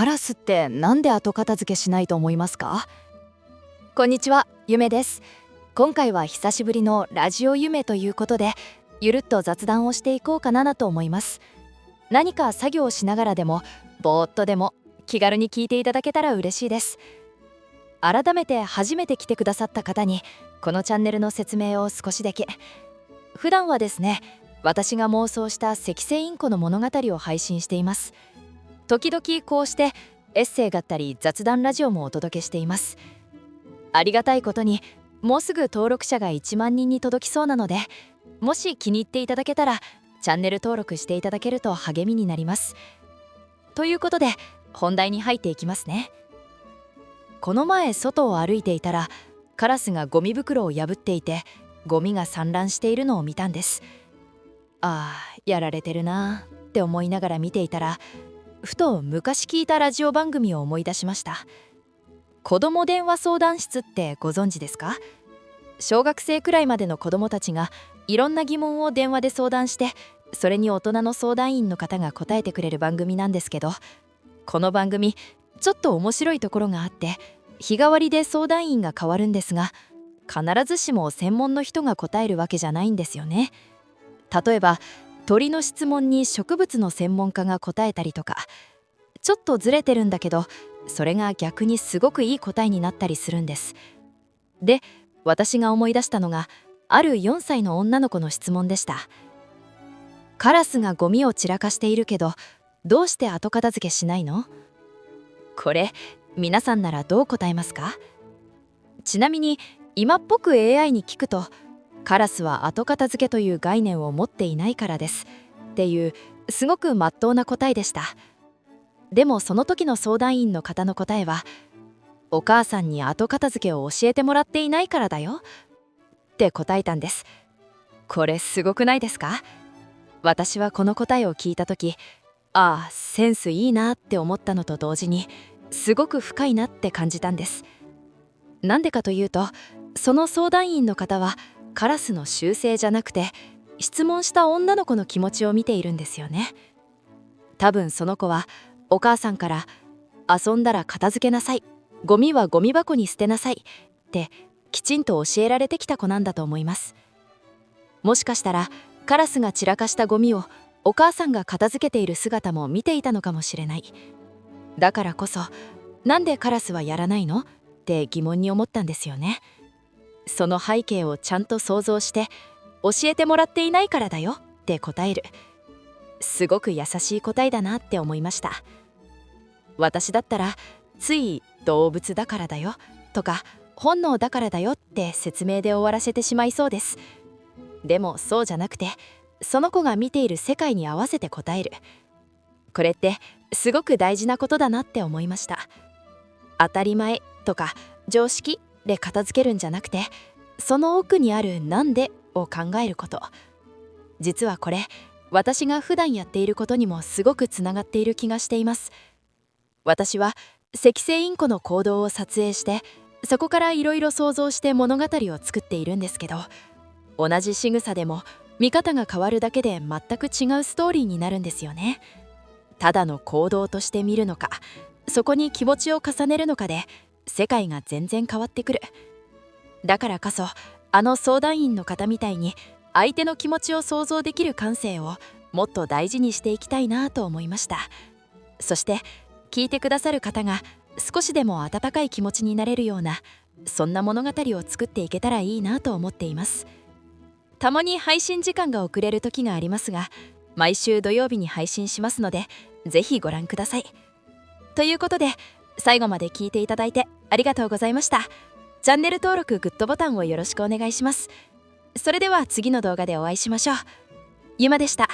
カラスってなんで後片付けしないと思いますか？こんにちは、ゆめです。今回は久しぶりのラジオゆめということで、ゆるっと雑談をしていこうかなと思います。何か作業をしながらでも、ぼーっとでも気軽に聞いていただけたら嬉しいです。改めて初めて来てくださった方に、このチャンネルの説明を少しだけ。普段はですね、私が妄想した赤星インコの物語を配信しています。時々こうしてエッセイだったり雑談ラジオもお届けしています。ありがたいことにもうすぐ登録者が1万人に届きそうなので、もし気に入っていただけたらチャンネル登録していただけると励みになります。ということで本題に入っていきますね。この前外を歩いていたらカラスがゴミ袋を破っていてゴミが散乱しているのを見たんです。ああ、やられてるなって思いながら見ていたら、ふと昔聞いたラジオ番組を思い出しました。子ども電話相談室ってご存知ですか？小学生くらいまでの子どもたちがいろんな疑問を電話で相談して、それに大人の相談員の方が答えてくれる番組なんですけど、この番組ちょっと面白いところがあって、日替わりで相談員が変わるんですが、必ずしも専門の人が答えるわけじゃないんですよね。例えば鳥の質問に植物の専門家が答えたりとか、ちょっとずれてるんだけどそれが逆にすごくいい答えになったりするんです。で、私が思い出したのがある4歳の女の子の質問でした。カラスがゴミを散らかしているけどどうして後片付けしないの？これ皆さんならどう答えますか？ちなみに今っぽく AI に聞くと、カラスは後片付けという概念を持っていないからですっていうすごく真っ当な答えでした。でもその時の相談員の方の答えは、お母さんに後片付けを教えてもらっていないからだよって答えたんです。これすごくないですか？私はこの答えを聞いた時、ああセンスいいなって思ったのと同時に、すごく深いなって感じたんです。なんでかというと、その相談員の方はカラスの習性じゃなくて、質問した女の子の気持ちを見ているんですよね。多分その子はお母さんから遊んだら片付けなさい、ゴミはゴミ箱に捨てなさいってきちんと教えられてきた子なんだと思います。もしかしたらカラスが散らかしたゴミをお母さんが片付けている姿も見ていたのかもしれない。だからこそ、なんでカラスはやらないのって疑問に思ったんですよね。その背景をちゃんと想像して、教えてもらっていないからだよって答える。すごく優しい答えだなって思いました。私だったらつい動物だからだよとか本能だからだよって説明で終わらせてしまいそうです。でもそうじゃなくて、その子が見ている世界に合わせて答える。これってすごく大事なことだなって思いました。当たり前とか常識で片付けるんじゃなくて、その奥にあるなんでを考えること。実はこれ私が普段やっていることにもすごくつながっている気がしています。私は赤星インコの行動を撮影して、そこからいろいろ想像して物語を作っているんですけど、同じ仕草でも見方が変わるだけで全く違うストーリーになるんですよね。ただの行動として見るのか、そこに気持ちを重ねるのかで世界が全然変わってくる。だからこそあの相談員の方みたいに相手の気持ちを想像できる感性をもっと大事にしていきたいなと思いました。そして聞いてくださる方が少しでも温かい気持ちになれるような、そんな物語を作っていけたらいいなと思っています。たまに配信時間が遅れる時がありますが、毎週土曜日に配信しますので、ぜひご覧ください。ということで最後まで聞いていただいてありがとうございました。チャンネル登録、グッドボタンをよろしくお願いします。それでは次の動画でお会いしましょう。ゆまでした。